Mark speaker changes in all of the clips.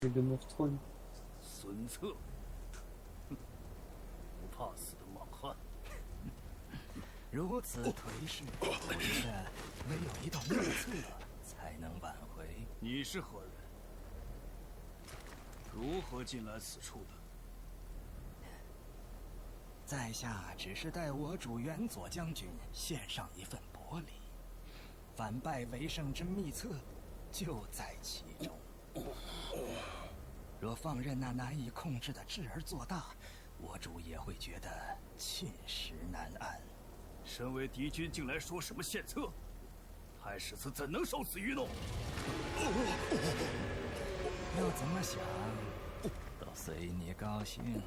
Speaker 1: les Game of Thrones.
Speaker 2: 孙策，不怕死的莽汉。
Speaker 3: 如此颓势，我觉得唯有一道目测才能挽回。
Speaker 2: 你是何人？如何进来此处的？
Speaker 3: 在下只是代我主元佐将军献上一份薄礼，反败为胜之秘策就在其中。若放任那难以控制的智儿做大，我主也会觉得寝食难安。
Speaker 2: 身为敌军，竟来说什么献策？太史慈怎能受此愚弄？
Speaker 3: 要怎么想，都随你高兴。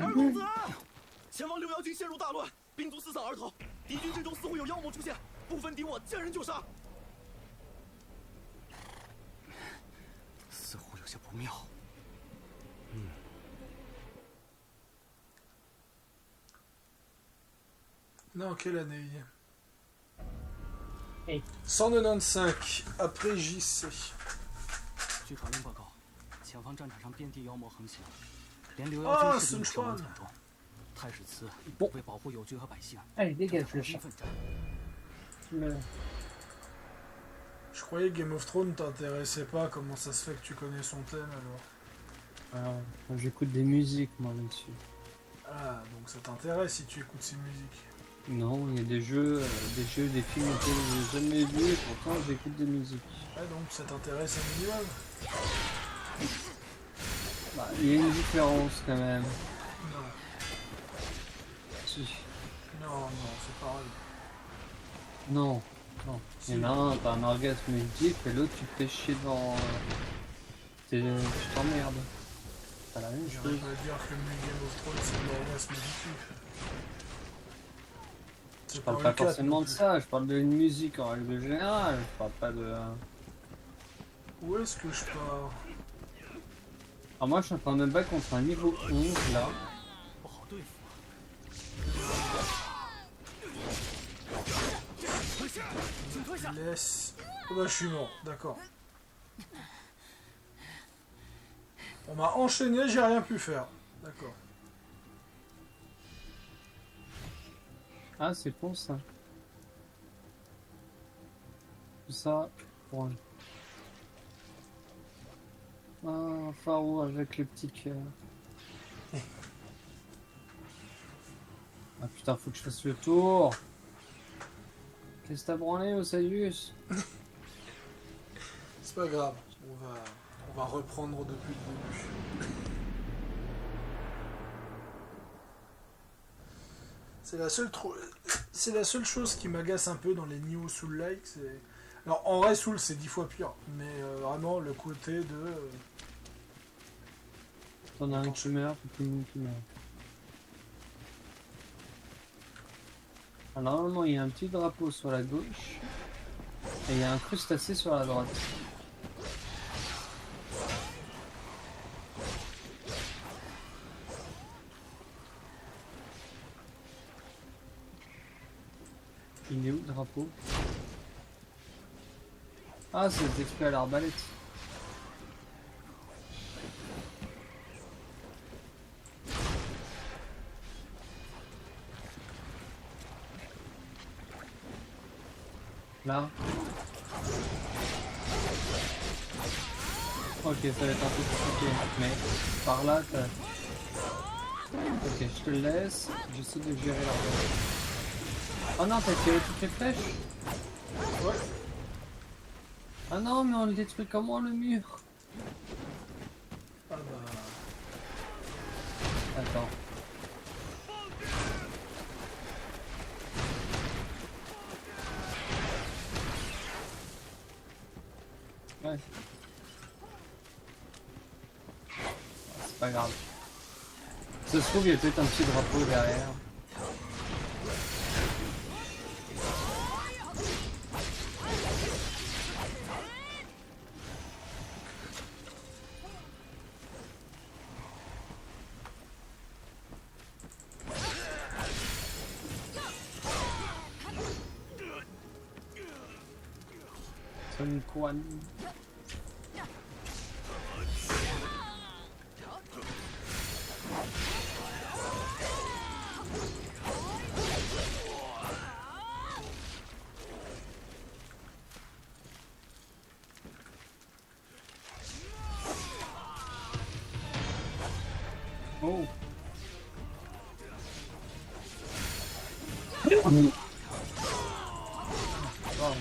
Speaker 4: 二公子，前方六妖军陷入大乱，兵卒四散而逃，敌军阵中似乎有妖魔出现，不分敌我，见人就杀。似乎有些不妙。
Speaker 5: Non, quelle année
Speaker 1: Hey.
Speaker 5: 195, après JC.
Speaker 4: 据传令报告，前方战场上遍地妖魔横行，连刘妖军士兵伤亡惨重。太史慈为保护友军和百姓，
Speaker 1: Allez, dégage le chat.
Speaker 4: 奋战。
Speaker 5: Je croyais que Game of Thrones t'intéressait pas, comment ça se fait que tu connais son thème alors?
Speaker 1: J'écoute des musiques moi là-dessus.
Speaker 5: Ah, donc ça t'intéresse si tu écoutes ces musiques.
Speaker 1: Non, il y a des jeux, des films que j'ai jamais vus et pourtant j'écoute des musiques.
Speaker 5: Ah, donc ça t'intéresse un minimum?
Speaker 1: Bah, il y a une différence quand même.
Speaker 5: Non.
Speaker 1: Si.
Speaker 5: Non, c'est pareil.
Speaker 1: Non, non. Il y en a un, t'as un orgasme multiple et l'autre tu te fais chier devant... Tu t'emmerdes. C'est pas la même
Speaker 5: J'aurais
Speaker 1: chose.
Speaker 5: pas dire que Game of Thrones c'est de l'orgasme multiple.
Speaker 1: Je parle pas forcément de ça, je parle d'une musique en règle générale, je parle pas de...
Speaker 5: Où est-ce que je pars?
Speaker 1: Alors moi je suis en train de me battre contre un niveau 11 là.
Speaker 4: 不好对付啊。
Speaker 5: Laisse. Oh bah je suis mort, d'accord. On m'a enchaîné, j'ai rien pu faire. D'accord.
Speaker 1: Ah c'est pour ça. Tout ça pour un... Ah, pharaon avec le petit cœur. Ah putain, faut que je fasse le tour. Qu'est-ce que t'as branlé, Osiris?
Speaker 5: C'est pas grave, on va reprendre depuis le début. C'est la seule chose qui m'agace un peu dans les Nioh Soul-like, c'est... Alors en vrai Soul c'est 10 fois pire, mais vraiment le côté de...
Speaker 1: T'en as un qui meurt, puis tout le monde qui meurt. Alors normalement il y a un petit drapeau sur la gauche, et il y a un crustacé sur la droite. Il est où le drapeau? Ah, c'est des experts à l'arbalète. Là. Ok, ça va être un peu compliqué, mais par là, t'as... Ok, je te le laisse, j'essaie de gérer l'arbalète. Oh non, t'as tiré toutes les flèches?
Speaker 5: Ouais.
Speaker 1: Ah non, mais on le détruit comment le mur?
Speaker 5: Ah bah...
Speaker 1: Attends. Ouais. C'est pas grave. Ça se trouve, il y a peut-être un petit drapeau derrière. Sun Quan. Oh. Wow.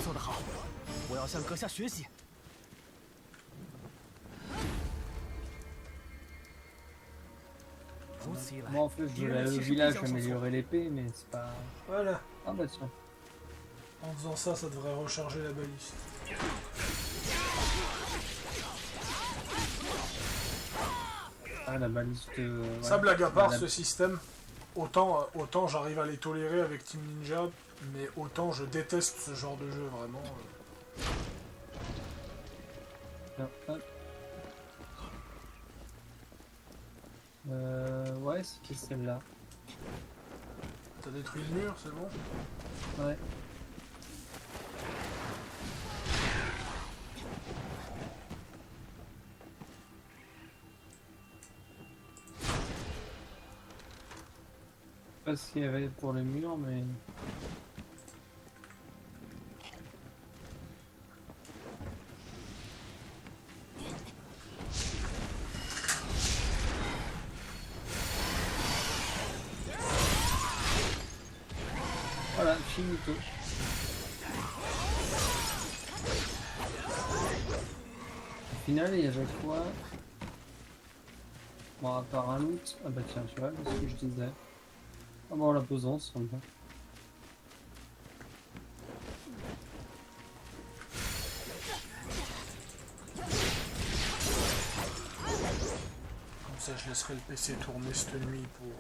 Speaker 4: 做得好，我要向阁下学习。 如此一来，
Speaker 1: Moi en fait je
Speaker 4: 敌
Speaker 1: voulais
Speaker 4: 人
Speaker 1: aller
Speaker 4: 的
Speaker 1: au
Speaker 4: 气势必
Speaker 1: village
Speaker 4: 将受挫。
Speaker 1: améliorer l'épée mais c'est pas...
Speaker 5: Voilà.
Speaker 1: Ah bah tiens.
Speaker 5: En faisant ça, ça devrait recharger la baliste.
Speaker 1: Ah la baliste... ouais.
Speaker 5: Ça, blague à part,
Speaker 1: La-
Speaker 5: ce système, autant j'arrive à les tolérer avec Team Ninja, mais autant je déteste ce genre de jeu, vraiment.
Speaker 1: Non, hop. Ouais, c'est celle-là.
Speaker 5: T'as détruit le mur, c'est bon?
Speaker 1: Ouais. Je sais pas s'il y avait pour le mur, mais... Voilà, finito. Au final, il y avait quoi? Bon, à part un loot. Ah bah tiens, tu vois, c'est ce que je disais. Ah bon, la pose ensemble.
Speaker 5: Comme ça, je laisserai le PC tourner cette nuit pour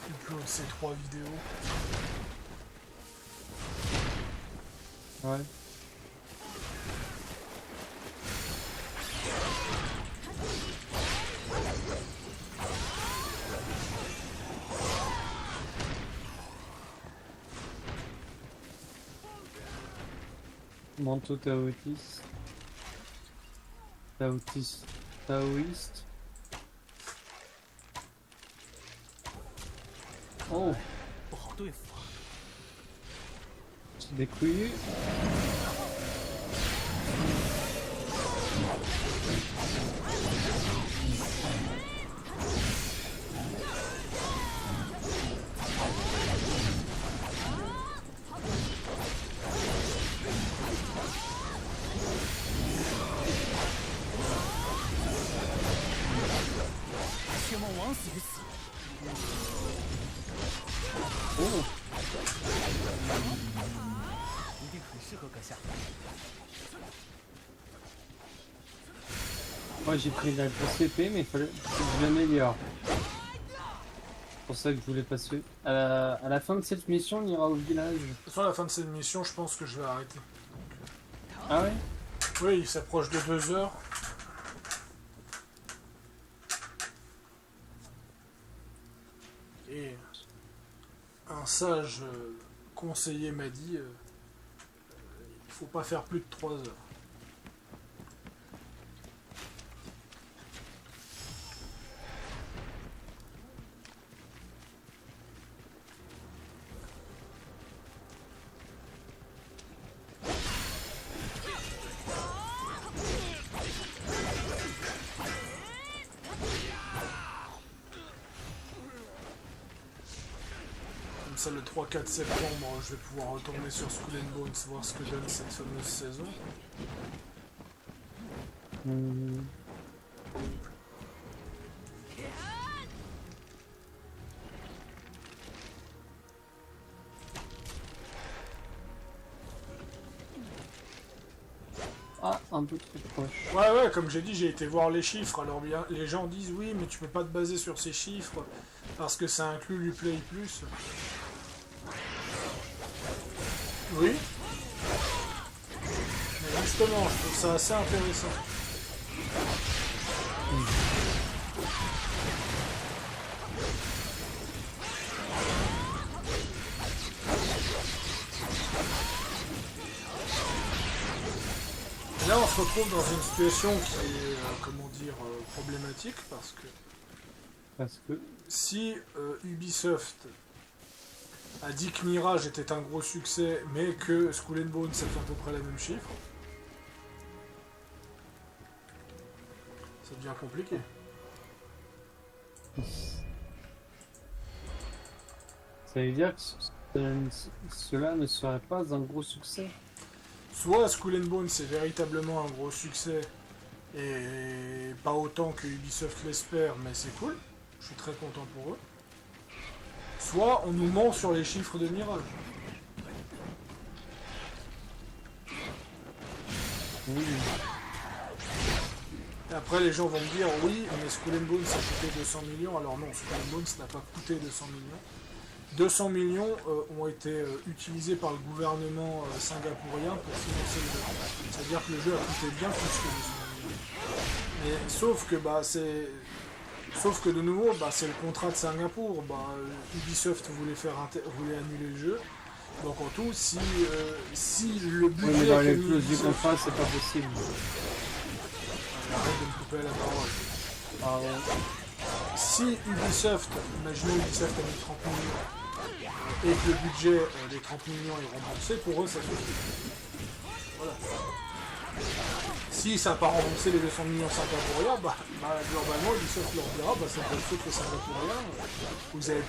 Speaker 5: upload ces 3 vidéos.
Speaker 1: Ouais. Manteau taoïste. Taoïste. Oh,
Speaker 4: 不好对付啊！
Speaker 1: c'est des couillus. Oh,
Speaker 4: 一定很适合阁下。
Speaker 1: moi j'ai pris la grosse épée, mais il fallait que je l'améliore. C'est pour ça que je voulais passer. À la fin de cette mission, on ira au village.
Speaker 5: De toute façon, à la fin de cette mission, je pense que je vais arrêter.
Speaker 1: Ah ouais?
Speaker 5: Oui, il s'approche de 2 heures. Et un sage conseiller m'a dit il faut pas faire plus de 3 heures. Comme ça, le 3-4 septembre, je vais pouvoir retourner sur Skull and Bones, voir ce que donne cette fameuse saison.
Speaker 1: Hmm. Ah, un peu trop proche.
Speaker 5: Ouais, comme j'ai dit, j'ai été voir les chiffres. Alors bien, les gens disent oui, mais tu peux pas te baser sur ces chiffres parce que ça inclut l'Uplay Plus. Oui. Mais justement, je trouve ça assez intéressant. se retrouve dans une situation qui est, comment dire, problématique, parce que si Ubisoft a dit que Mirage était un gros succès, mais que Skull and Bones ça fait à peu près les mêmes chiffres, ça devient compliqué.
Speaker 1: Ça veut dire que cela ne serait pas un gros succès.
Speaker 5: Soit Skull and Bones c'est véritablement un gros succès, et pas autant que Ubisoft l'espère, mais c'est cool, je suis très content pour eux. Soit on nous ment sur les chiffres de Mirage.
Speaker 1: Oui.
Speaker 5: Et après les gens vont me dire oui, mais Skull and Bones ça a coûté 200 millions, alors non, Skull and Bones n'a pas coûté 200 millions. 200 millions ont été utilisés par le gouvernement singapourien pour financer le jeu. C'est-à-dire que le jeu a coûté bien plus que 200 millions. Mais sauf que de nouveau, c'est le contrat de Singapour. Ubisoft voulait annuler le jeu. Donc en tout, si le budget...
Speaker 1: Oui, mais dans les clauses du contrat, c'est pas possible.
Speaker 5: Arrête de me couper la parole.
Speaker 1: Ah ouais.
Speaker 5: Si Ubisoft, imaginons Ubisoft a mis 30 millions, et que le budget des 30 millions est remboursé, pour eux ça suffit. Voilà. Si ça n'a pas remboursé les 200 millions singapouriens, globalement Ubisoft leur dira c'est pas le faute des Singapouriens, vous avez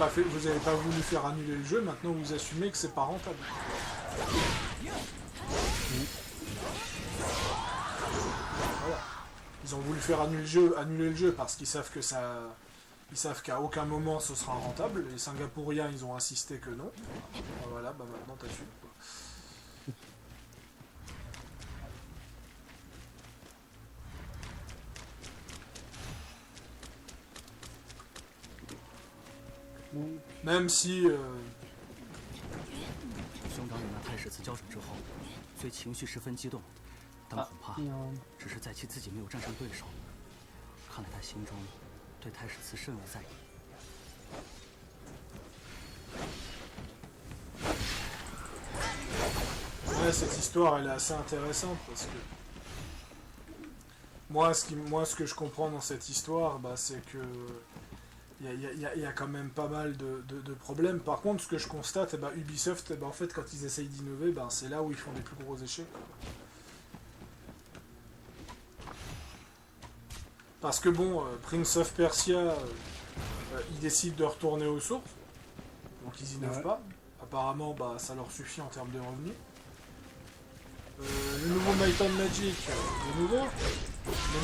Speaker 5: pas voulu faire annuler le jeu, maintenant vous assumez que c'est pas rentable. Voilà. Ils ont voulu faire annuler le jeu parce qu'ils savent que ça. Ils savent qu'à aucun moment ce sera rentable. Les Singapouriens, ils ont insisté que non. Voilà, maintenant t'assumes. Même si
Speaker 4: 兄长与那太史慈交手之后，虽情绪十分激动，但恐怕只是在其自己没有战胜对手。看来他心中对太史慈甚为在意。
Speaker 5: Ouais, cette histoire elle est assez intéressante parce que moi ce que je comprends dans cette histoire c'est que il y a quand même pas mal de problèmes. Par contre ce que je constate Ubisoft en fait quand ils essayent d'innover c'est là où ils font les plus gros échecs. Parce que Prince of Persia ils décident de retourner aux sources, donc ils innovent pas. Apparemment ça leur suffit en termes de revenus. Le nouveau Might and Magic, le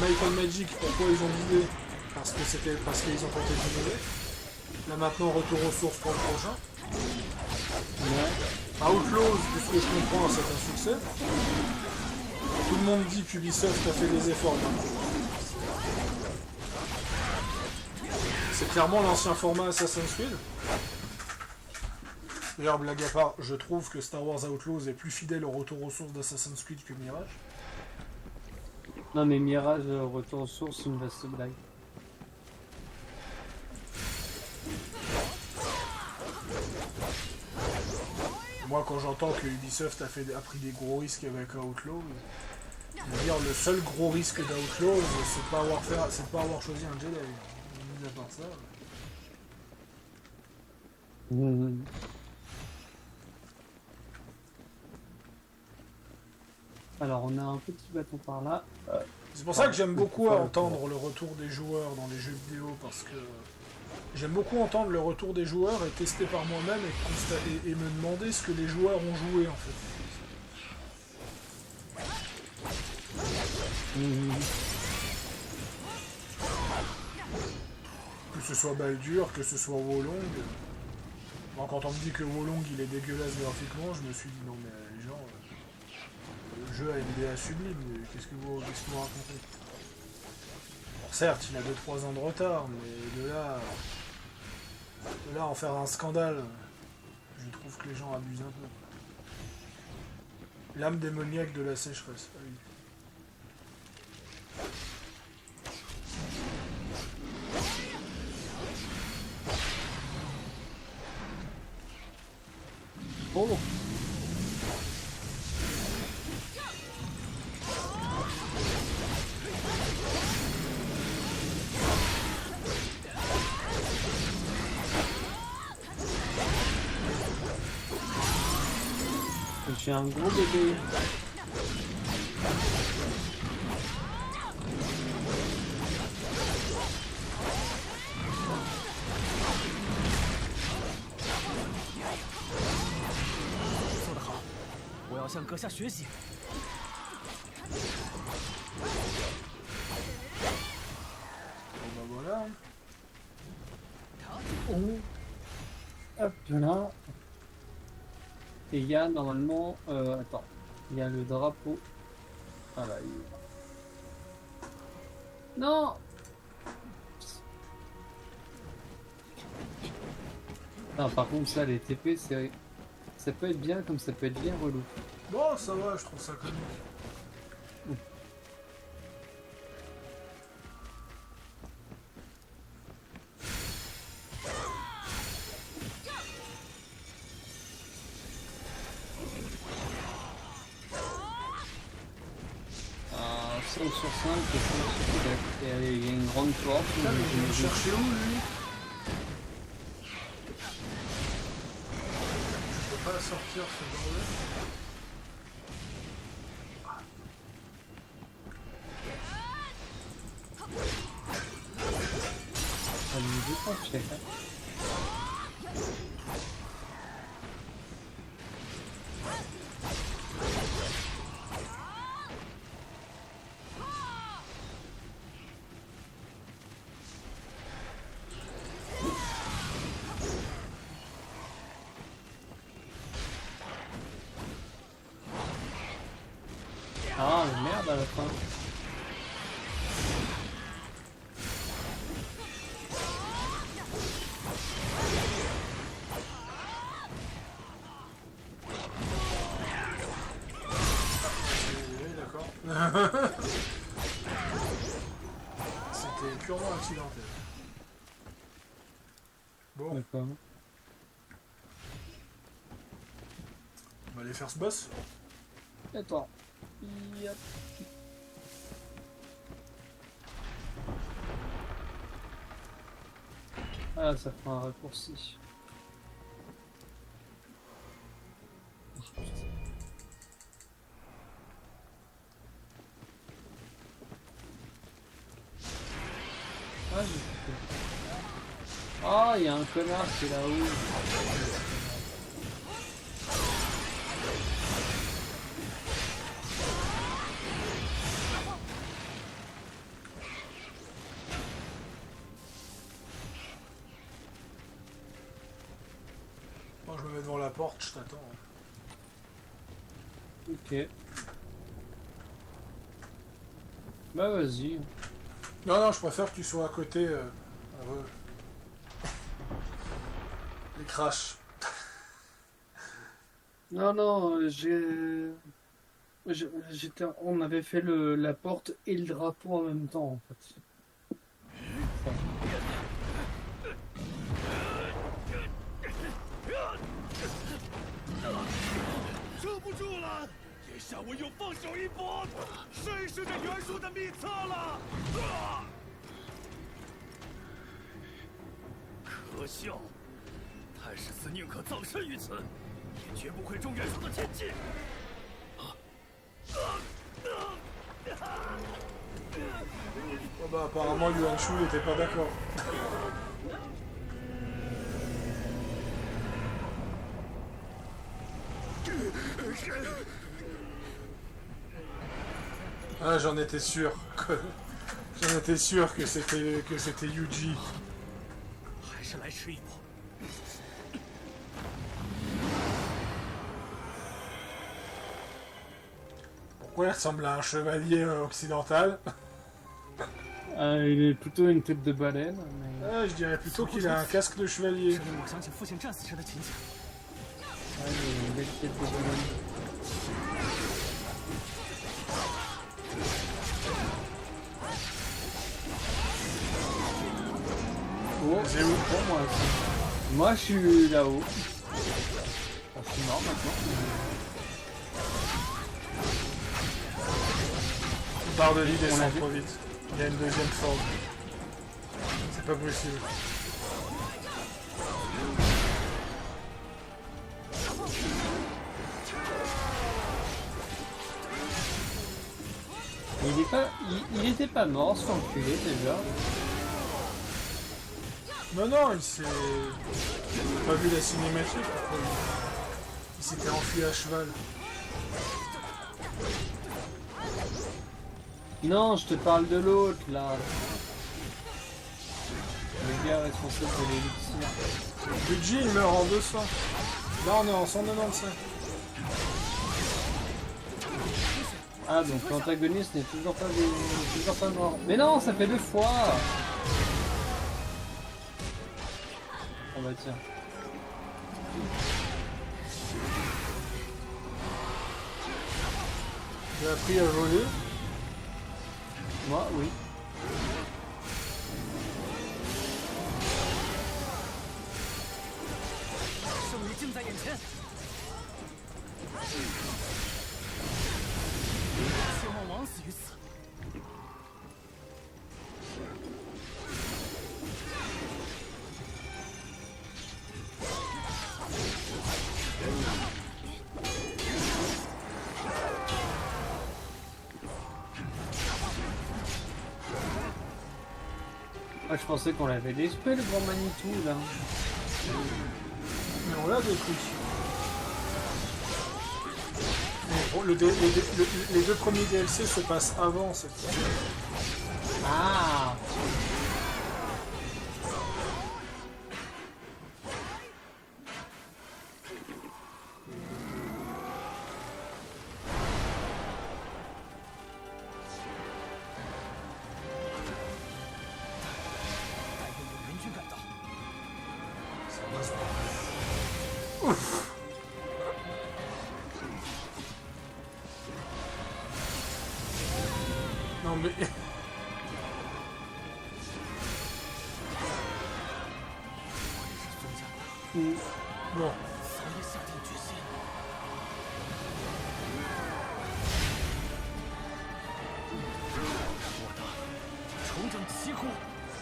Speaker 5: Might and Magic, pourquoi ils ont vidé? Parce qu'ils ont tenté d'innover. Là maintenant, retour aux sources pour le prochain. Outlaws, de ce que je comprends, c'est un succès. Tout le monde dit qu'Ubisoft a fait des efforts. C'est clairement l'ancien format Assassin's Creed. D'ailleurs, blague à part, je trouve que Star Wars Outlaws est plus fidèle au retour aux sources d'Assassin's Creed que Mirage.
Speaker 1: Non mais Mirage, retour aux sources, c'est une vaste blague.
Speaker 5: Moi, quand j'entends que Ubisoft a pris des gros risques avec Outlaws, je veux dire, le seul gros risque d'Outlaws, c'est de pas avoir choisi un Jedi. Mis à part ça...
Speaker 1: Alors on a un petit bâton par là.
Speaker 5: C'est pour ça que j'aime beaucoup entendre le retour des joueurs dans les jeux vidéo, parce que j'aime beaucoup entendre le retour des joueurs et tester par moi-même et me demander ce que les joueurs ont joué en fait. Que ce soit Baldur, que ce soit Wolong. Bon, quand on me dit que Wolong il est dégueulasse graphiquement, je me suis dit non mais les gens... le jeu a une DA sublime, qu'est-ce que vous racontez? Bon, certes, il a 2-3 ans de retard, mais de là à en faire un scandale, je trouve que les gens abusent un peu. L'âme démoniaque de la sécheresse, ah oui.
Speaker 1: Oh. suis un gros bébé.
Speaker 5: Bon bah voilà.
Speaker 1: Hop là. Et il y a normalement... attends. Il y a le drapeau. Ah là, il est là. Non. Non, par contre, ça, les TP, c'est... Ça peut être bien comme ça peut être bien relou.
Speaker 5: Bon, ça va, je trouve ça comique.
Speaker 1: Un 5 sur 5 et 5 sur 7. Et allez, il y a une grande porte.
Speaker 5: Putain, mais il va me chercher où, lui? Je peux pas la sortir, ce bordel.
Speaker 1: Ça lui dépense cher. Ah, mais merde à la fin.
Speaker 5: Oui, d'accord. C'était purement accidentel. Bon,
Speaker 1: D'accord.
Speaker 5: on va aller faire ce boss.
Speaker 1: Attends. Yep. Ah, ça fait un raccourci. Ah, j'ai fait. Ah, il y a un connard qui est là-haut.
Speaker 5: Moi, je me mets devant la porte, je t'attends.
Speaker 1: Ok. Bah vas-y.
Speaker 5: Non, non, je préfère que tu sois à côté. Les crashs.
Speaker 1: Non, non, on avait fait la porte et le drapeau en même temps, en fait. Enfin,
Speaker 2: 撑不住了，也下我又放手一搏，谁是这袁术的秘策了？可笑！太史慈宁可葬身于此，也绝不会中袁术的天计。
Speaker 5: Oh bah, apparemment, Yuan Shu n'était pas d'accord. Ah, j'en étais sûr. J'en étais sûr que c'était Yuji.
Speaker 4: 还是来迟一步。
Speaker 5: Pourquoi il ressemble à un chevalier occidental?
Speaker 1: il est plutôt une tête de baleine, mais...
Speaker 5: Ah, je dirais plutôt qu'il a un casque de chevalier.
Speaker 4: 这令我想起父亲战死时的情景。
Speaker 1: Ouais, il a une belle tête de baleine. Oh,
Speaker 5: C'est où?
Speaker 1: pour moi aussi. Moi, je suis là-haut. Enfin, je suis mort maintenant.
Speaker 5: Barre de vie
Speaker 1: On a
Speaker 5: descend
Speaker 1: vu.
Speaker 5: trop vite. Il y a une deuxième forme. C'est pas possible.
Speaker 1: Il était pas mort, cet enculé déjà.
Speaker 5: Non, il s'est... J'ai pas vu la cinématique, après. Il s'était enfui à cheval.
Speaker 1: Non, je te parle de l'autre là. Le gars responsable de l'élixir.
Speaker 5: Luigi il meurt en 200. Là on est en 195.
Speaker 1: Ah donc l'antagoniste n'est toujours pas mort. Mais non, ça fait 2 fois. On va tiens.
Speaker 5: J'ai appris à voler.
Speaker 1: Moi, oui.
Speaker 4: 胜利近在眼前，希望枉死于此。
Speaker 1: Ah, je pensais qu'on l'avait détruit le grand Manitou là.
Speaker 5: Mais on l'a détruit. Mais bon, les deux premiers DLC se passent avant cette fois.
Speaker 1: Ah.
Speaker 5: Non mais... Bon.
Speaker 4: 下定决心。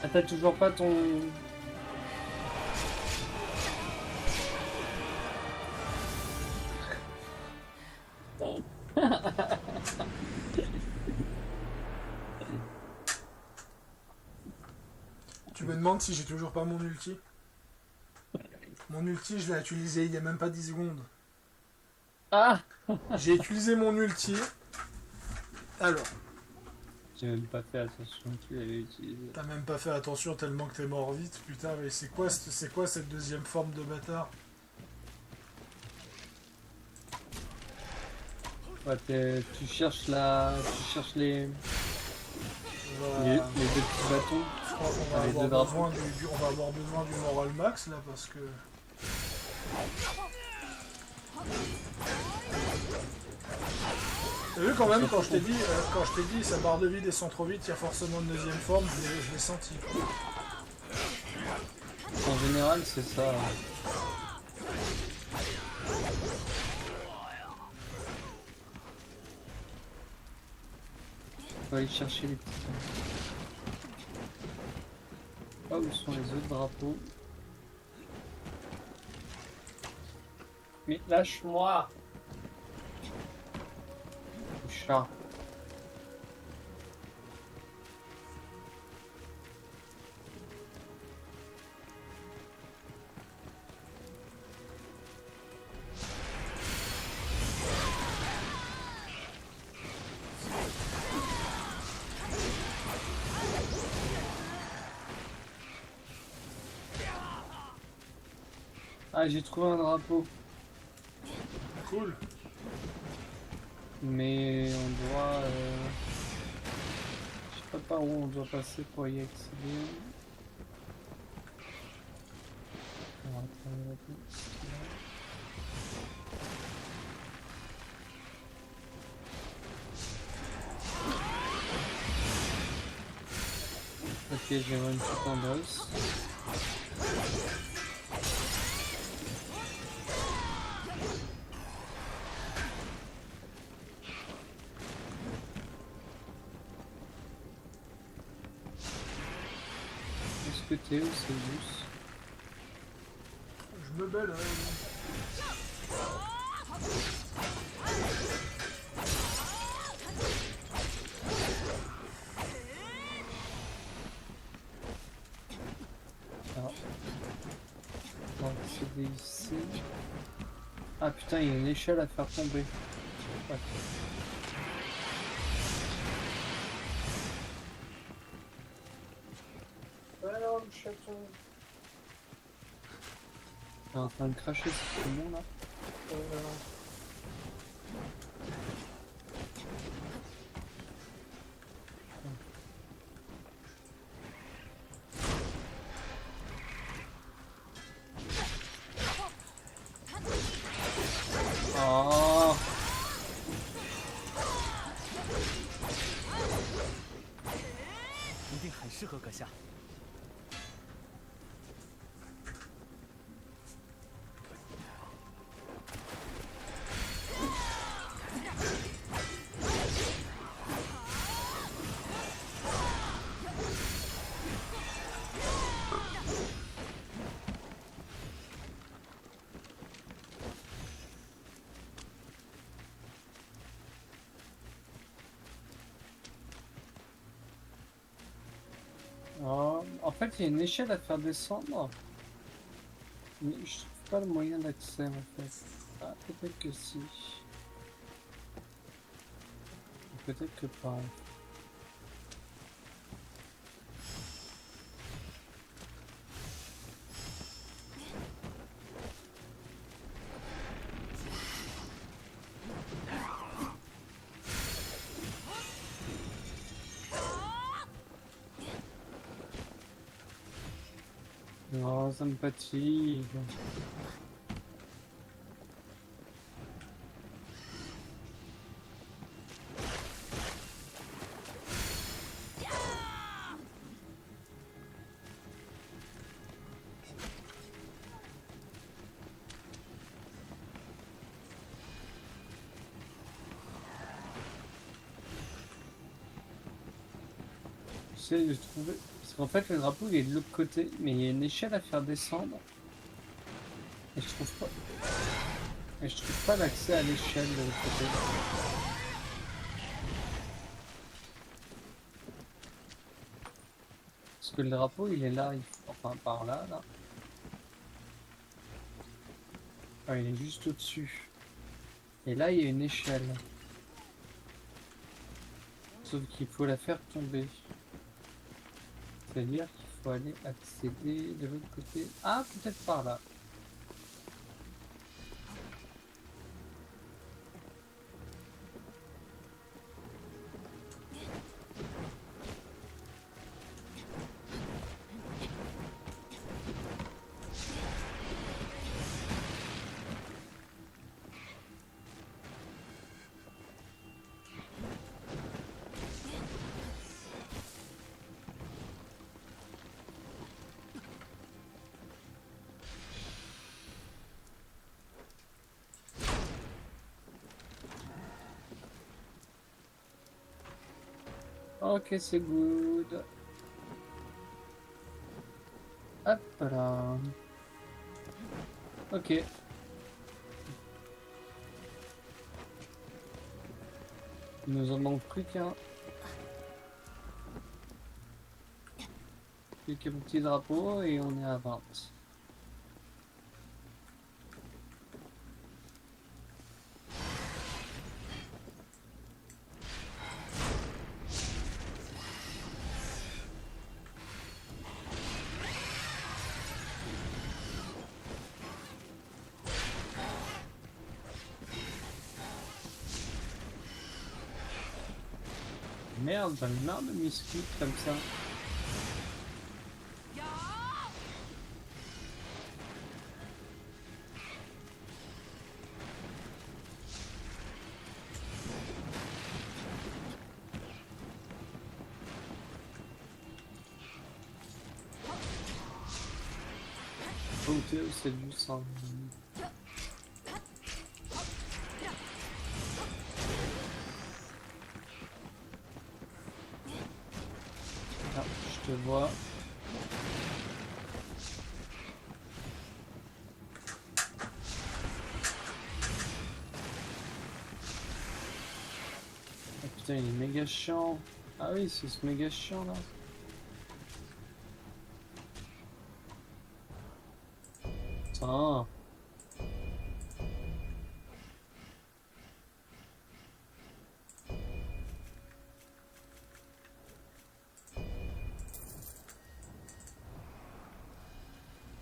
Speaker 1: Ah, t'as toujours pas ton...
Speaker 5: Tu me demandes si j'ai toujours pas mon ulti? Mon ulti, je l'ai utilisé il y a même pas 10 secondes.
Speaker 1: Ah.
Speaker 5: J'ai utilisé mon ulti. Alors.
Speaker 1: J'ai même pas fait attention que tu l'avais utilisé.
Speaker 5: T'as même pas fait attention tellement que t'es mort vite, putain, mais c'est quoi cette deuxième forme de bâtard?
Speaker 1: Ouais, tu cherches les
Speaker 5: Voilà.
Speaker 1: deux petits bâtons.
Speaker 5: Je crois qu'on va,
Speaker 1: Les deux
Speaker 5: avoir
Speaker 1: drapeaux.
Speaker 5: besoin on va avoir besoin du moral max là parce que... T'as vu quand même quand je t'ai dit sa barre de vie descend trop vite, il y a forcément une deuxième forme, je l'ai senti.
Speaker 1: En général, c'est ça. Faut aller chercher les petits. Ah, où sont les autres drapeaux? Mais lâche-moi! Chat. Ah, j'ai trouvé un drapeau.
Speaker 5: Cool.
Speaker 1: Mais on doit... je sais pas par où on doit passer pour y accéder. On va attendre un peu. Ok, j'ai une petite endosse. Est-ce que t'es où, c'est douce?
Speaker 5: Je me belle.
Speaker 1: pour accéder ici. Ah putain, il y a une échelle à faire tomber. Ouais. Alors, le chaton. Il est en train de cracher sur tout le monde là. Oh.
Speaker 4: 一定很适合阁下。
Speaker 1: Oh. En fait, il y a une échelle à faire descendre. Mais je trouve pas le moyen d'accès en fait. Ah, peut-être que si. Peut-être que pas. Non, ça me fatigue. J'essaie de trouver. Parce qu'en fait, le drapeau il est de l'autre côté, mais il y a une échelle à faire descendre. Et je trouve pas. Et je trouve pas l'accès à l'échelle de l'autre côté. Parce que le drapeau il est là, enfin par là, là. Ah, il est juste au-dessus. Et là, il y a une échelle. Sauf qu'il faut la faire tomber. C'est-à-dire qu'il faut aller accéder de l'autre côté. Ah, peut-être par là. Ok, c'est good. Hop là. Ok. Il nous en manque plus qu'un. Plus qu'un petit drapeau et on est à 20. Merde, j'en ai marre de m'esquiver comme ça. Oh, c'est du sang. Ah, je te vois. Ah putain, il est méga chiant. Ah oui, c'est ce méga chiant là. Putain.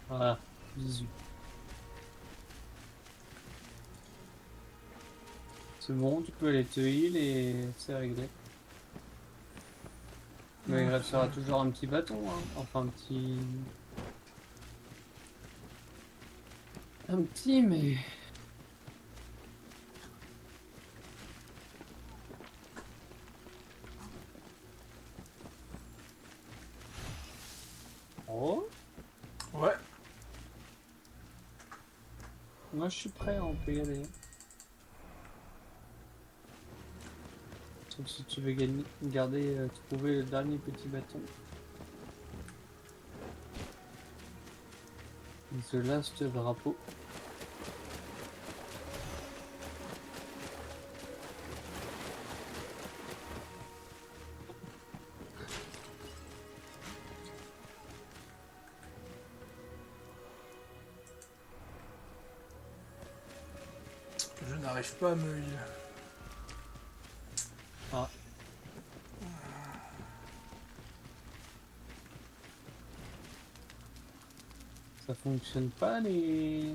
Speaker 1: Voilà, bisous. C'est bon, tu peux aller te heal et c'est réglé. Mais il restera toujours un petit bâton, hein. Enfin un petit... Un petit, mais... Oh,
Speaker 5: Ouais.
Speaker 1: moi je suis prêt, on peut y aller. Sauf si tu veux garder, trouver le dernier petit bâton. The last drapeau.
Speaker 5: Je n'arrive pas à me heal.
Speaker 1: Ah. Ça fonctionne pas les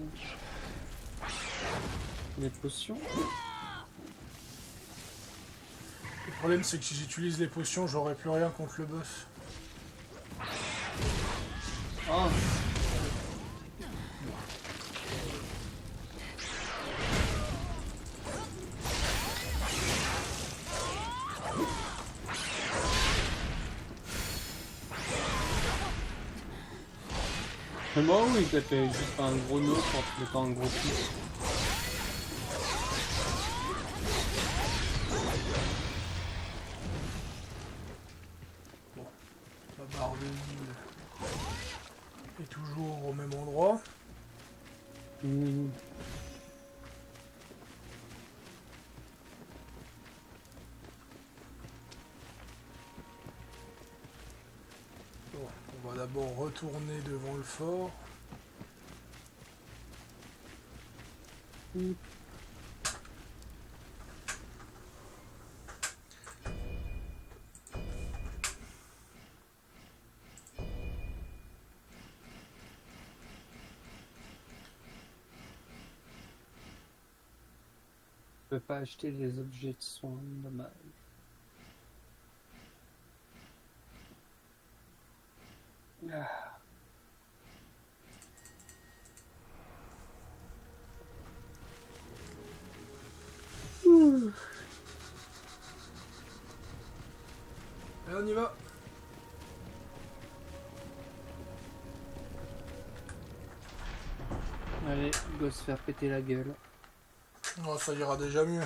Speaker 1: potions.
Speaker 5: Le problème c'est que si j'utilise les potions, j'aurai plus rien contre le boss.
Speaker 1: Ah. C'est moi ou il t'a fait juste un gros nœud pour te mettre un gros coup?
Speaker 5: La barre de vie est toujours au même endroit.
Speaker 1: Mmh.
Speaker 5: Bon, on va d'abord retourner devant le fort.
Speaker 1: Mmh. Je peux pas acheter les objets de soins, dommage. Ah.
Speaker 5: Allez, on y va.
Speaker 1: Allez, go se faire péter la gueule.
Speaker 5: Oh, ça ira déjà mieux.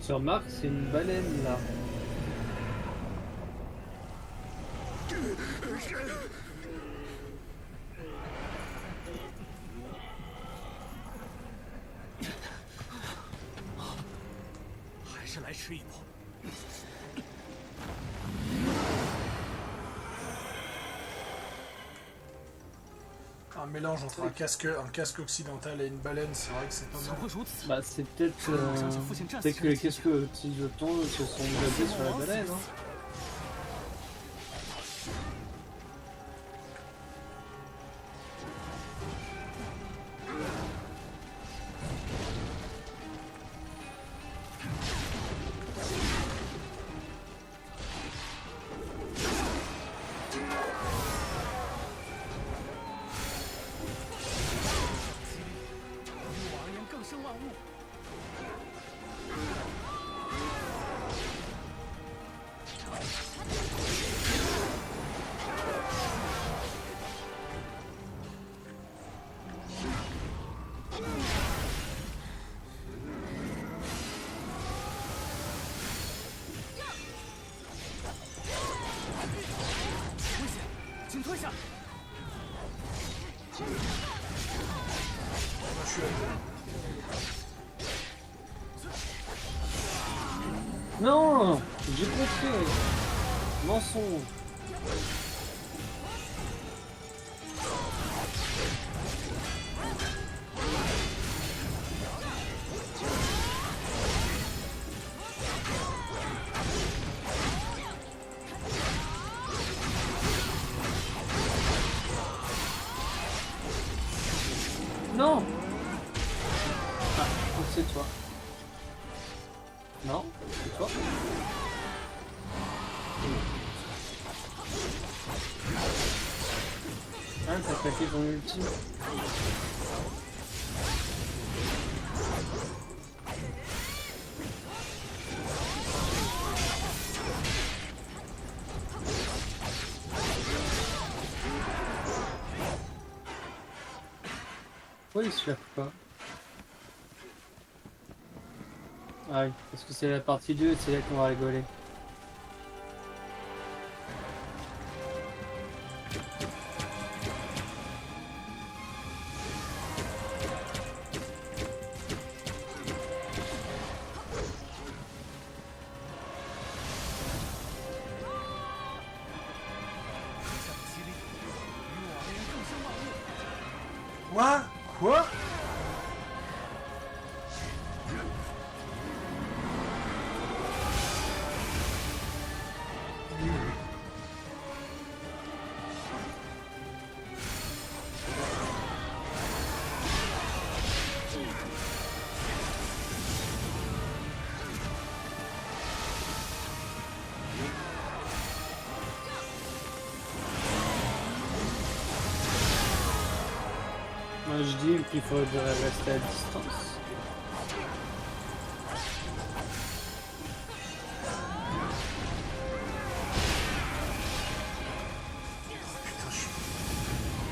Speaker 1: Tu remarques, c'est une baleine là.
Speaker 5: Un mélange entre un casque occidental et une baleine, c'est vrai que c'est pas mal.
Speaker 1: Bah c'est peut-être que les casques occidentaux se sont basés sur la baleine, hein. Non, j'ai compris. Mensonge. Non. Ah, c'est toi. Non, c'est toi. Hein, t'as claqué ton ultime. Pourquoi il se lève pas? Ah oui, parce que c'est la partie 2 et c'est là qu'on va rigoler.
Speaker 5: Quoi? Quoi?
Speaker 1: Moi je dis qu'il faudrait rester à distance.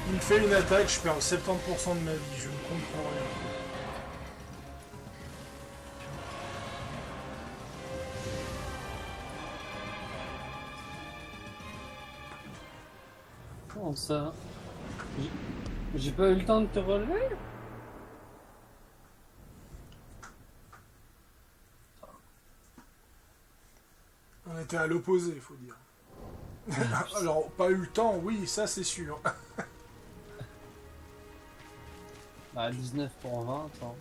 Speaker 5: Il me fait une attaque, je perds 70% de ma vie, je ne comprends rien.
Speaker 1: Comment ça? J'ai pas eu le temps de te relever?
Speaker 5: On était à l'opposé, il faut dire. Alors, pas eu le temps, oui, ça c'est sûr.
Speaker 1: Bah 19 pour 20, hein.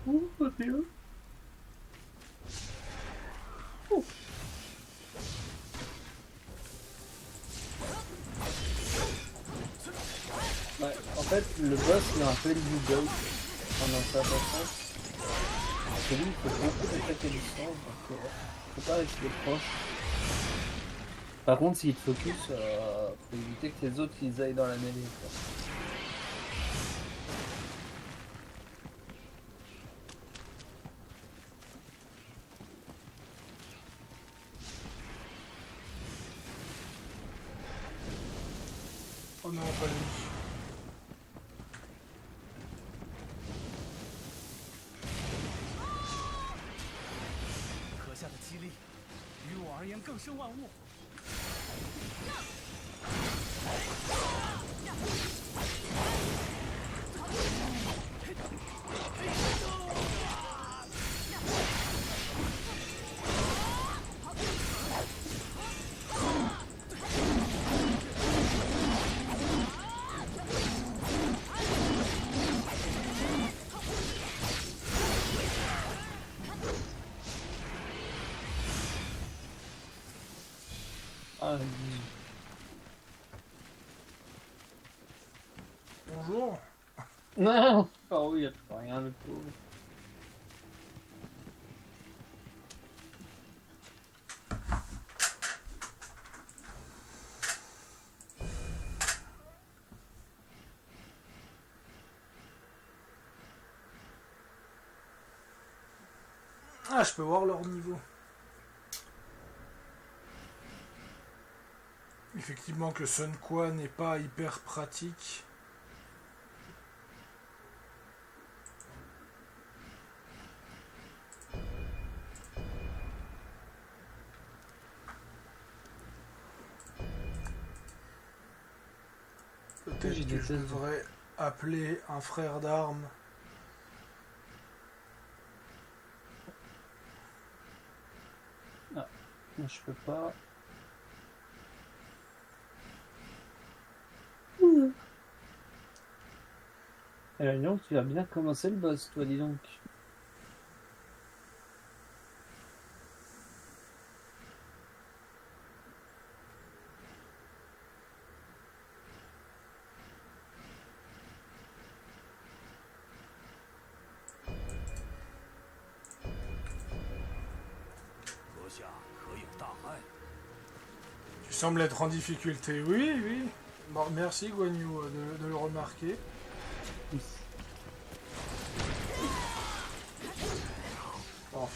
Speaker 1: Ouh, Papillon. Ouais, en fait, le boss m'a rappelé du Goat pendant sa façon. C'est lui, il faut beaucoup d'attaques à distance, donc faut pas rester proche. Par contre, s'il te focus, faut éviter que les autres ils aillent dans la mêlée, quoi.
Speaker 5: Oh non, pas lui.
Speaker 1: Ah,
Speaker 5: Bonjour.
Speaker 1: non! Oh oui, il a rien, le pauvre.
Speaker 5: Ah, je peux voir leur niveau. Effectivement que Sun Qua n'est pas hyper pratique. Peut-être
Speaker 1: J'ai
Speaker 5: que
Speaker 1: des
Speaker 5: je
Speaker 1: tests.
Speaker 5: devrais appeler un frère d'armes.
Speaker 1: Ah, moi je peux pas. Eh ben, dis donc, tu as bien commencé le boss, toi, dis donc.
Speaker 5: Tu sembles être en difficulté. Oui, oui. Bon, merci Guan Yu de le remarquer. Oh.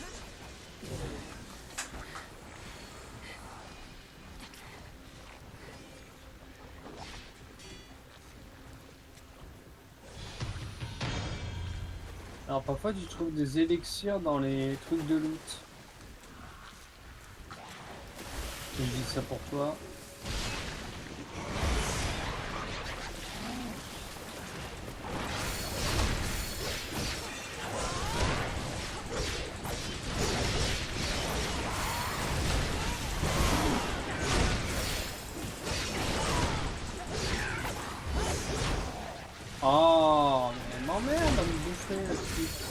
Speaker 1: Alors parfois tu trouves des élixirs dans les trucs de loot. Je dis ça pour toi. Oh, mais m'emmerde à me bouffer la petite.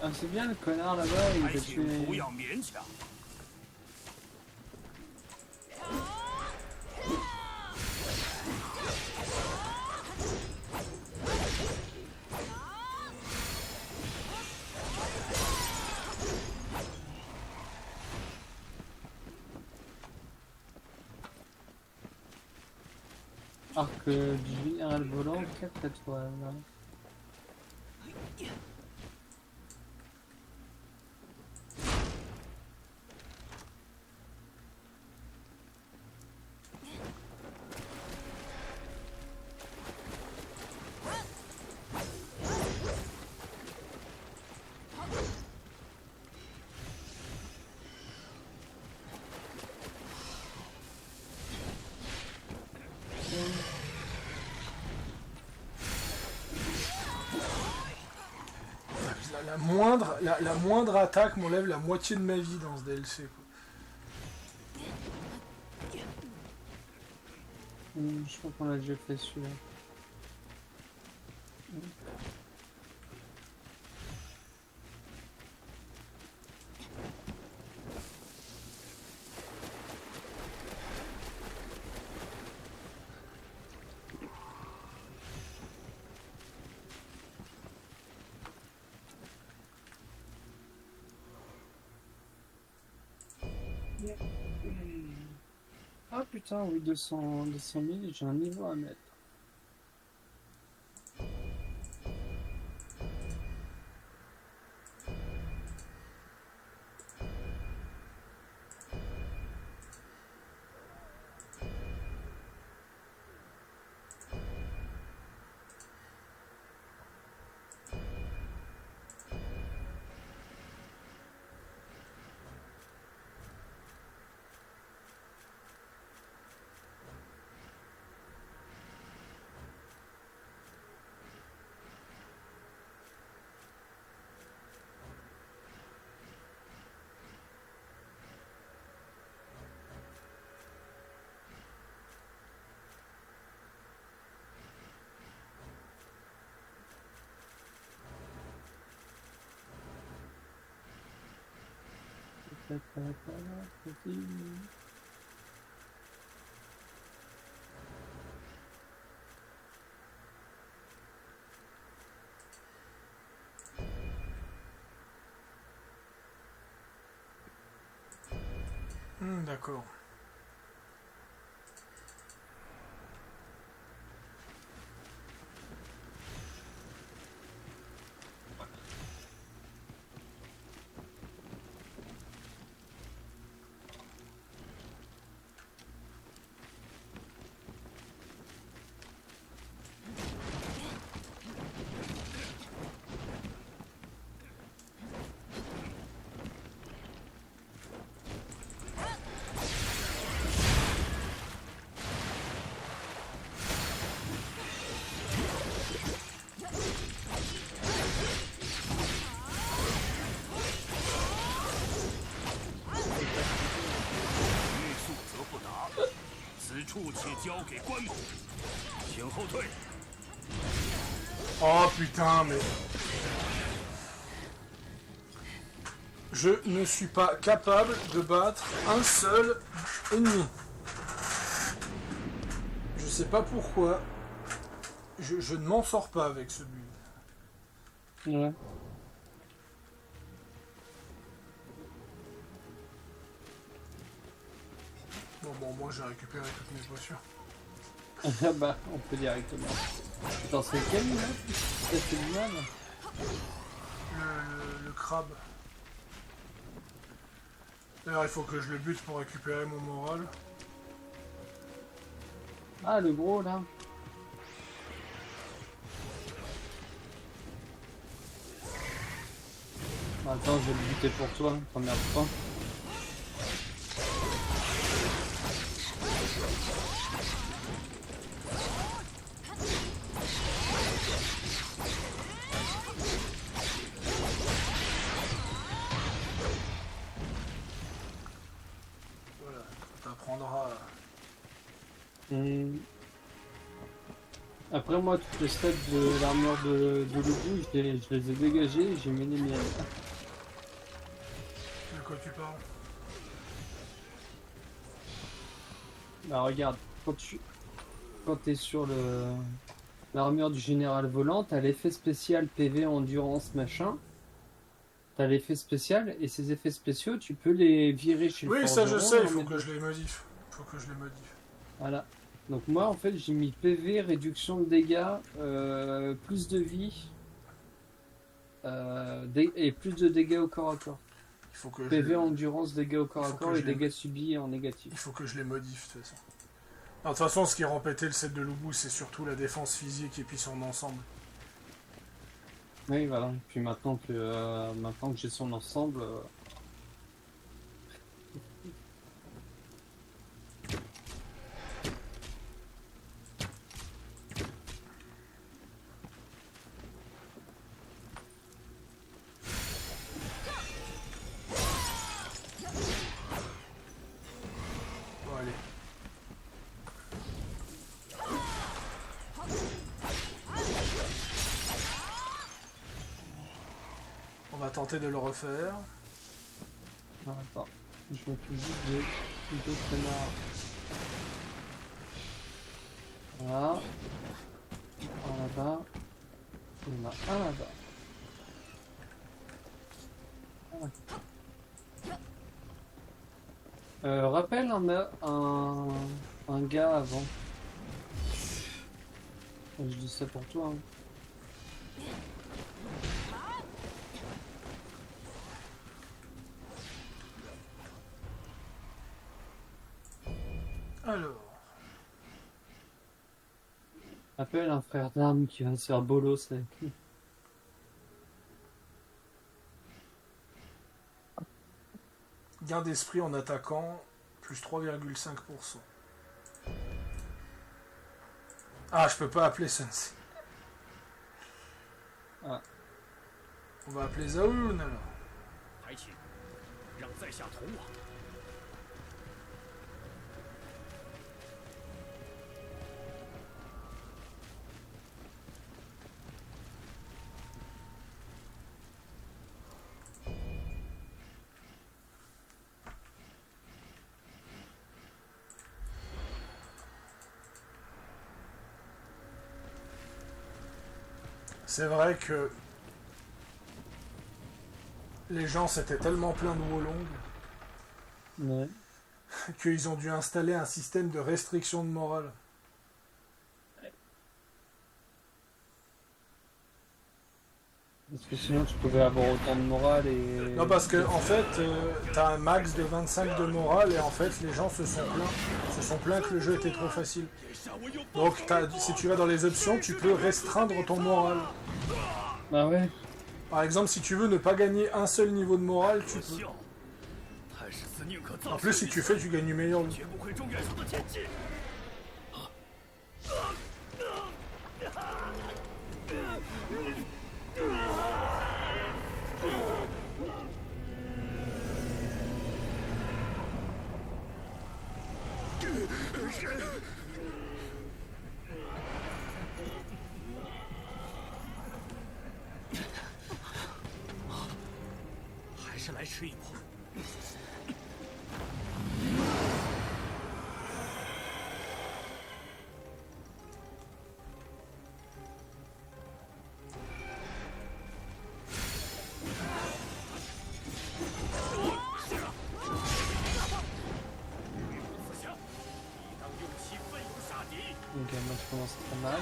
Speaker 1: Ah, c'est bien le connard là-bas, il va tuer. Arc du général volant, 4 étoiles.
Speaker 5: La moindre attaque m'enlève la moitié de ma vie dans ce DLC. Quoi.
Speaker 1: Je crois qu'on l'a déjà fait celui-là. Ah putain, oui, 200 000, j'ai un niveau à mettre.
Speaker 5: D'accord.
Speaker 2: 交给关某，请后退。
Speaker 5: Oh putain, mais... Je ne suis pas capable de battre un seul ennemi. Je sais pas pourquoi. Je ne m'en sors pas avec ce build.
Speaker 1: Ouais.
Speaker 5: Bon, moi j'ai récupéré toutes mes potions.
Speaker 1: Ah bah, on peut directement. Attends, c'est lequel là? C'est le mal.
Speaker 5: Le crabe. D'ailleurs, il faut que je le bute pour récupérer mon moral.
Speaker 1: Ah, le gros là. Attends, je vais le buter pour toi, première fois.
Speaker 5: Voilà, t'apprendras.
Speaker 1: Après moi, toutes les stats de l'armure de Lubu, je les ai dégagées et j'ai mis les miennes.
Speaker 5: De quoi tu parles?
Speaker 1: Bah regarde, quand t'es sur l'armure du général volant, t'as l'effet spécial PV endurance machin. T'as l'effet spécial et ces effets spéciaux, tu peux les virer chez le
Speaker 5: Oui, ça je
Speaker 1: forgeron
Speaker 5: sais,
Speaker 1: et
Speaker 5: il
Speaker 1: en
Speaker 5: faut
Speaker 1: mettre
Speaker 5: que
Speaker 1: d'autres.
Speaker 5: je les modifie. Faut que je les modifie.
Speaker 1: Voilà. Donc moi en fait j'ai mis PV, réduction de dégâts, plus de vie et plus de dégâts au corps à corps.
Speaker 5: Il faut que
Speaker 1: PV endurance, dégâts au corps à
Speaker 5: faut que
Speaker 1: corps et
Speaker 5: je les-
Speaker 1: dégâts subis en négatif.
Speaker 5: Il faut que je les modifie de toute façon. Alors, de toute façon, ce qui rend péter le set de Lubu, c'est surtout la défense physique et puis son ensemble.
Speaker 1: Oui voilà. Puis maintenant que j'ai son ensemble,
Speaker 5: Bon, allez. On va tenter de le refaire.
Speaker 1: ah, attends, je m'occupe juste de deux canards. Voilà. Un là-bas. Il y en a un là-bas. Rappelle un gars avant. Je dis ça pour toi. Hein.
Speaker 5: Alors.
Speaker 1: Appelle un frère d'armes qui va se faire bolos avec lui.
Speaker 5: Gain d'esprit en attaquant, plus 3,5%. Ah, je peux pas appeler Sensei.
Speaker 1: Ah.
Speaker 5: On va appeler Zaun alors.
Speaker 2: 抬起，让在下同往。
Speaker 5: C'est vrai que les gens s'étaient tellement pleins de Wolong
Speaker 1: Ouais.
Speaker 5: qu'ils ont dû installer un système de restriction de morale.
Speaker 1: Parce que sinon tu pouvais avoir autant de morale et...
Speaker 5: Non, parce que en fait, t'as un max de 25 de morale et en fait les gens se sont plaints que le jeu était trop facile. Donc si tu vas dans les options, tu peux restreindre ton moral.
Speaker 1: Bah ouais.
Speaker 5: Par exemple, si tu veux ne pas gagner un seul niveau de morale, tu peux.
Speaker 2: 太史慈宁可造
Speaker 5: En plus, si tu fais, tu gagnes du meilleur.
Speaker 2: 绝不会中元素的天际。
Speaker 5: Voilà.
Speaker 3: 是来吃一波。
Speaker 1: Ok, moi je commence très mal.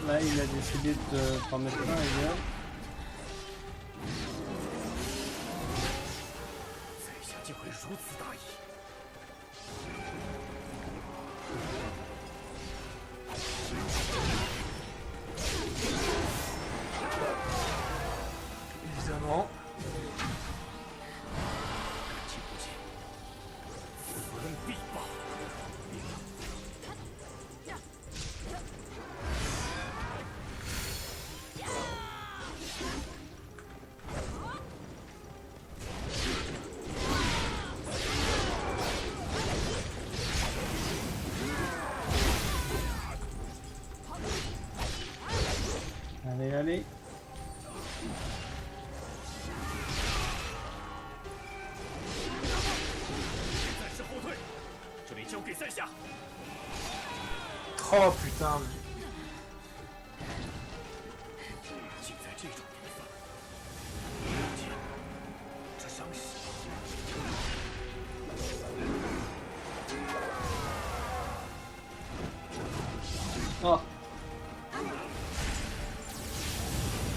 Speaker 1: Là, il a décidé de t'en mettre un, et bien.
Speaker 5: Évidemment.
Speaker 1: Allez, allez.
Speaker 5: Oh putain.
Speaker 1: Oh.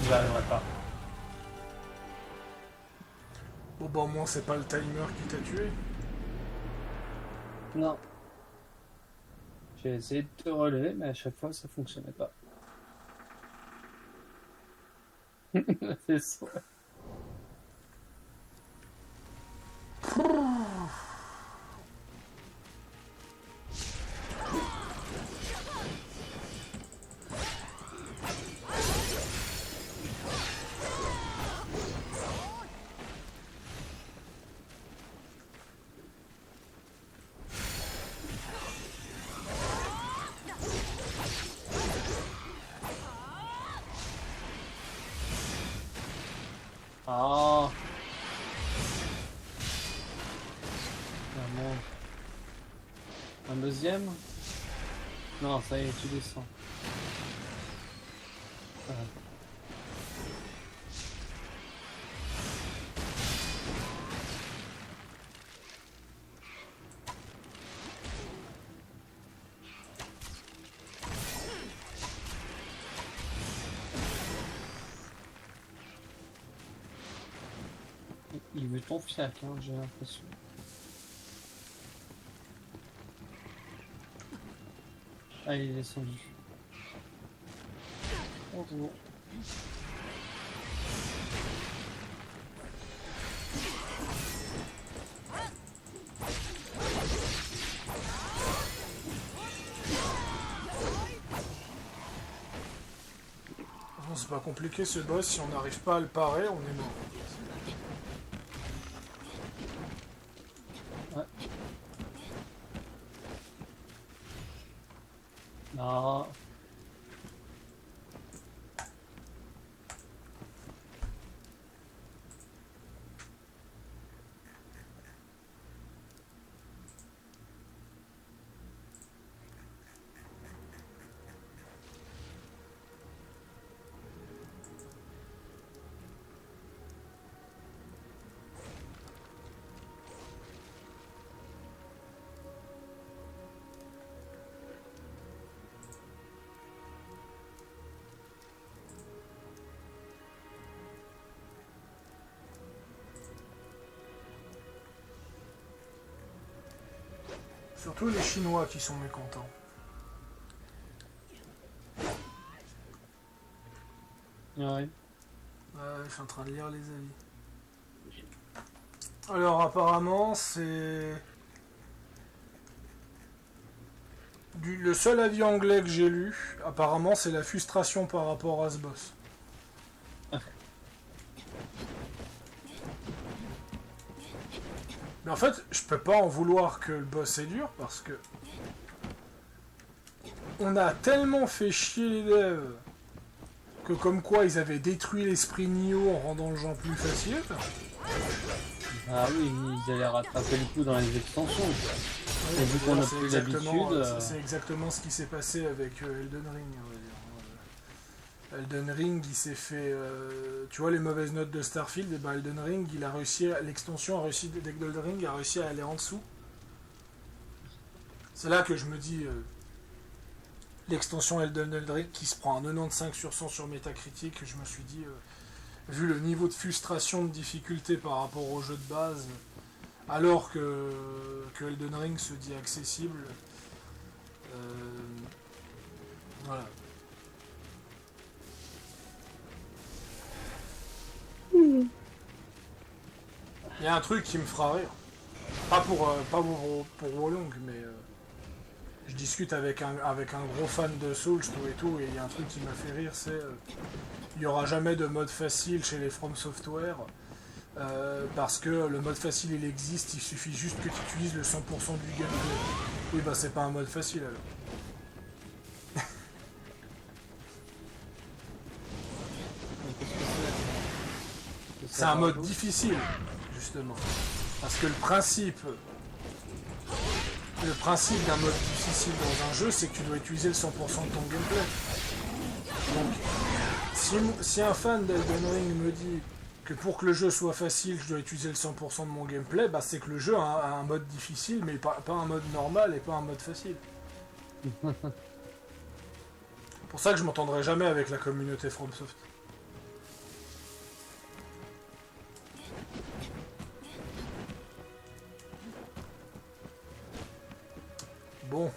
Speaker 1: J'arriverai pas.
Speaker 5: Bon bah au moins c'est pas le timer qui t'a tué.
Speaker 1: Non. J'ai essayé de te relever, mais à chaque fois ça fonctionnait pas. C'est ça. Ah. Vraiment. Un deuxième? Non, ça y est, tu descends. Ah. Il veut ton fiac, hein, j'ai l'impression. Ah, il est descendu. Bonjour.
Speaker 5: Bon, c'est pas compliqué ce boss, si on n'arrive pas à le parer, on est mort.
Speaker 1: Ouais. Non.
Speaker 5: Surtout les Chinois qui sont mécontents.
Speaker 1: Ouais.
Speaker 5: Ouais, je suis en train de lire les avis. Alors apparemment c'est... Le seul avis anglais que j'ai lu, apparemment c'est la frustration par rapport à ce boss. Mais en fait, je peux pas en vouloir que le boss est dur parce que... On a tellement fait chier les devs que comme quoi ils avaient détruit l'esprit Nioh en rendant le jeu plus facile.
Speaker 1: Ah oui, ils allaient rattraper le coup dans les extensions. Et vu qu'on a plus l'habitude...
Speaker 5: C'est exactement ce qui s'est passé avec Elden Ring, on va dire. Elden Ring, il s'est fait... tu vois les mauvaises notes de Starfield, et ben Elden Ring, il a réussi... L'extension a réussi... d'Elden Ring a réussi à aller en dessous. C'est là que je me dis... l'extension Elden Ring qui se prend un 95 sur 100 sur Metacritic, je me suis dit... vu le niveau de frustration, de difficulté par rapport au jeu de base... alors que Elden Ring se dit accessible, voilà. Il y a un truc qui me fera rire. Pas pour Wolong, mais je discute avec un gros fan de Souls et tout, et il y a un truc qui m'a fait rire, c'est il n'y aura jamais de mode facile chez les From Software. Parce que le mode facile il existe, il suffit juste que tu utilises le 100% du gameplay. Oui bah c'est pas un mode facile alors. C'est un mode difficile, justement. Parce que le principe d'un mode difficile dans un jeu, c'est que tu dois utiliser le 100% de ton gameplay. Donc, si un fan d'Elden Ring me dit que pour que le jeu soit facile, je dois utiliser le 100% de mon gameplay, bah c'est que le jeu a un mode difficile, mais pas un mode normal et pas un mode facile. Pour ça que je m'entendrai jamais avec la communauté FromSoft. Bon.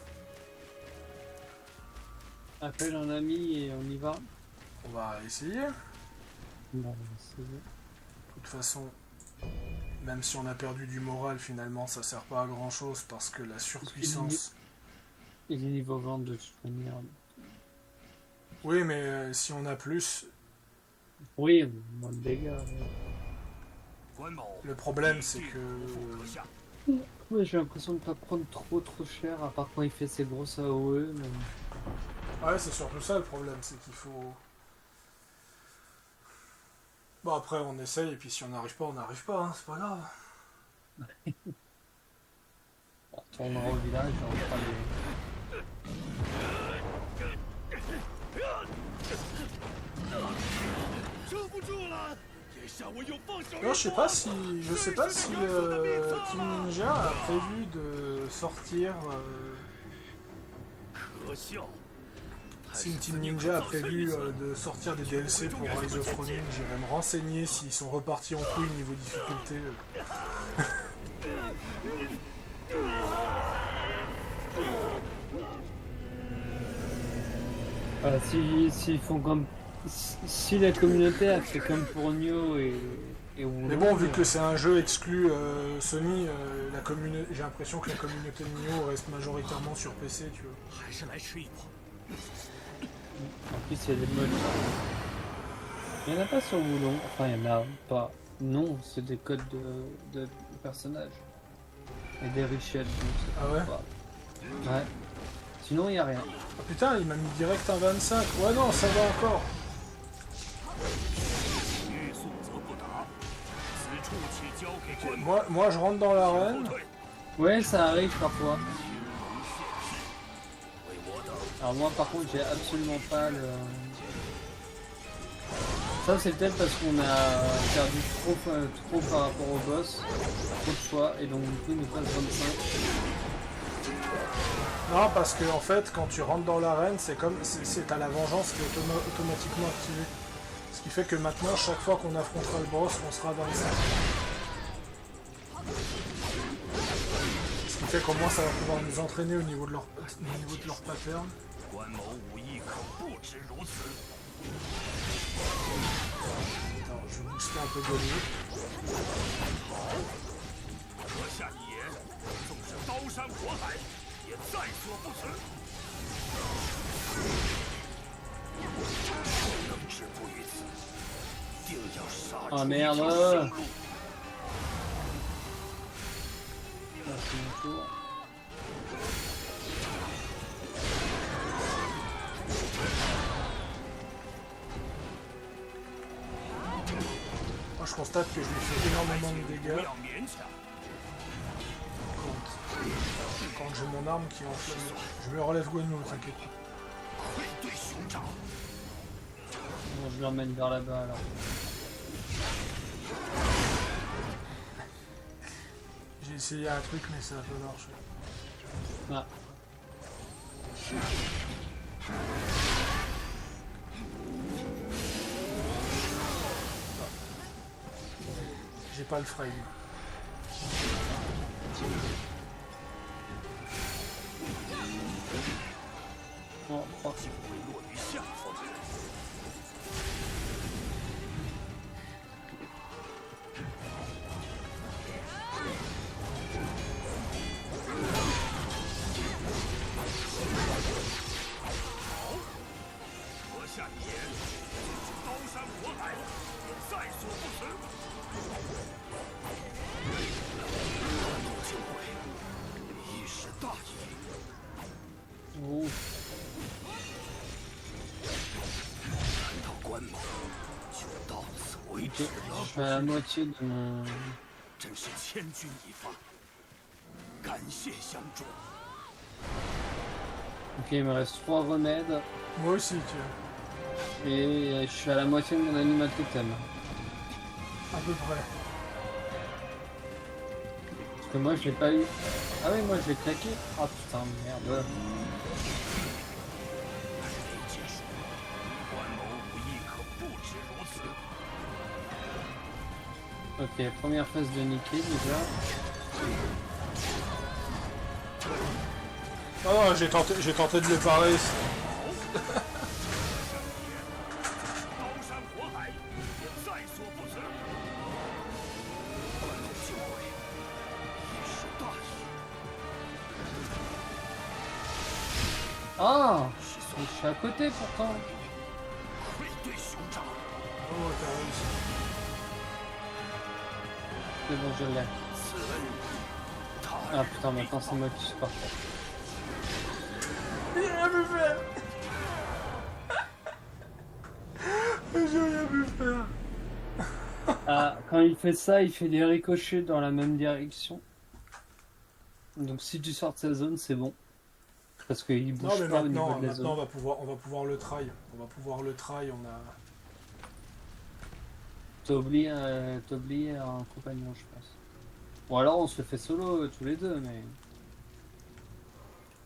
Speaker 1: Appelle un ami et on y va.
Speaker 5: On va essayer.
Speaker 1: Bon, c'est bon.
Speaker 5: De toute façon, même si on a perdu du moral, finalement, ça sert pas à grand chose parce que la surpuissance...
Speaker 1: Il est niveau 20 de toute manière.
Speaker 5: Oui, mais si on a plus...
Speaker 1: Oui, moins de dégâts.
Speaker 5: Le problème, c'est que...
Speaker 1: Ouais, j'ai l'impression de pas prendre trop cher, à part quand il fait ses grosses AOE. Mais...
Speaker 5: Ouais, c'est surtout ça le problème, c'est qu'il faut... Bon, après, on essaye, et puis si on n'arrive pas, on n'arrive pas, hein, c'est pas grave.
Speaker 1: On retournera au village et on fera
Speaker 5: Non, je sais pas si Team Ninja a prévu de sortir... Si Team Ninja a prévu de sortir des DLC pour Rise of Ronin, j'irai me renseigner s'ils sont repartis en couille niveau difficulté.
Speaker 1: Voilà, s'ils font comme... Si la communauté a fait comme pour Nioh et Wolong...
Speaker 5: Mais bon, vu que c'est un jeu exclu Sony, j'ai l'impression que la communauté de Nioh reste majoritairement sur PC, tu vois.
Speaker 1: En plus, il y a des modes. Il n'y en a pas sur Wolong. Enfin, il n'y en a pas. Non, c'est des codes de personnages. Et des richesses.
Speaker 5: Ah ouais?
Speaker 1: Ouais. Sinon, il n'y a rien.
Speaker 5: Ah putain, il m'a mis direct un 25. Ouais, non, ça va encore. Moi, je rentre dans l'arène.
Speaker 1: Ouais, ça arrive parfois. Alors moi par contre j'ai absolument pas le... Ça c'est peut-être parce qu'on a perdu trop par rapport au boss, trop de choix et donc du coup il nous passe 25.
Speaker 5: Non parce que en fait quand tu rentres dans l'arène c'est comme t'as la vengeance qui est automatiquement activée. Ce qui fait que maintenant chaque fois qu'on affrontera le boss on sera à 25. Ce qui fait qu'au moins ça va pouvoir nous entraîner au niveau de leur pattern.
Speaker 2: 关某武艺可不止如此。
Speaker 5: Alors, je vais booster un peu de l'eau.
Speaker 2: 阁下一言，纵是刀山火海，也在所不辞。能止步于此，定要杀出
Speaker 1: Ah
Speaker 2: 一
Speaker 1: merde
Speaker 2: 条生路。
Speaker 1: Ah, c'est mon tour.
Speaker 5: Moi je constate que je lui fais énormément de
Speaker 2: 不
Speaker 5: dégâts
Speaker 2: 要勉强，
Speaker 5: quand j'ai mon arme qui est enflammée. Je me relève Guano, t'inquiète pas.
Speaker 2: 愧对兄长。
Speaker 1: Bon, je l'emmène vers là-bas alors.
Speaker 5: J'ai essayé un truc mais ça a pas marché.
Speaker 1: Ah.
Speaker 5: J'ai pas le frame.
Speaker 1: Bon, oh.
Speaker 2: 竟会落于下风。 阁下一言，纵是刀山火海，也在所不辞。关某救鬼，一时大意。
Speaker 1: Oh.
Speaker 2: 难道关某就到此为止
Speaker 1: Je
Speaker 2: 了？
Speaker 1: suis à la moitié de mon...
Speaker 2: 真是千钧一发，感谢相助。
Speaker 1: Ok, il me reste 3 remèdes.
Speaker 5: Moi aussi, tiens.
Speaker 1: Et je suis à la moitié de mon animal totem.
Speaker 5: À peu près.
Speaker 1: Parce que moi je l'ai pas eu. Ah oui, moi je l'ai claqué. Ah putain, merde.
Speaker 2: 没结束，关某武艺可不止如此。
Speaker 1: Ok, première phase de niquer déjà.
Speaker 5: Ah non, j'ai tenté de le parer.
Speaker 2: 刀山火海，也在所不辞。关某救鬼，一时大意。
Speaker 1: Ah, je suis à côté pourtant.
Speaker 2: 愧对兄长。
Speaker 5: Oh, t'as réussi.
Speaker 1: C'est bon, je l'ai.
Speaker 2: 此恩，他
Speaker 1: Ah putain, maintenant c'est moi qui suis parti.
Speaker 5: J'ai rien pu faire. J'ai rien pu faire.
Speaker 1: Ah, quand il fait ça, il fait des ricochets dans la même direction. Donc si tu sors de sa zone, c'est bon. Parce qu'il bouge
Speaker 5: Non mais
Speaker 1: pas au niveau
Speaker 5: maintenant,
Speaker 1: de la
Speaker 5: maintenant
Speaker 1: zone.
Speaker 5: on va pouvoir le try. On va pouvoir le try, on a...
Speaker 1: T'as oublié un compagnon, je pense. Ou alors on se le fait solo tous les deux, mais...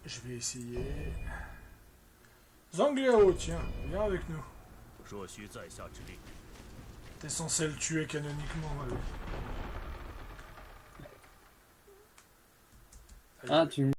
Speaker 5: Je vais essayer... Zangliao, tiens, viens avec nous.
Speaker 2: 若需在下之力，
Speaker 5: T'es censé le tuer canoniquement, allez.
Speaker 1: Ah, tu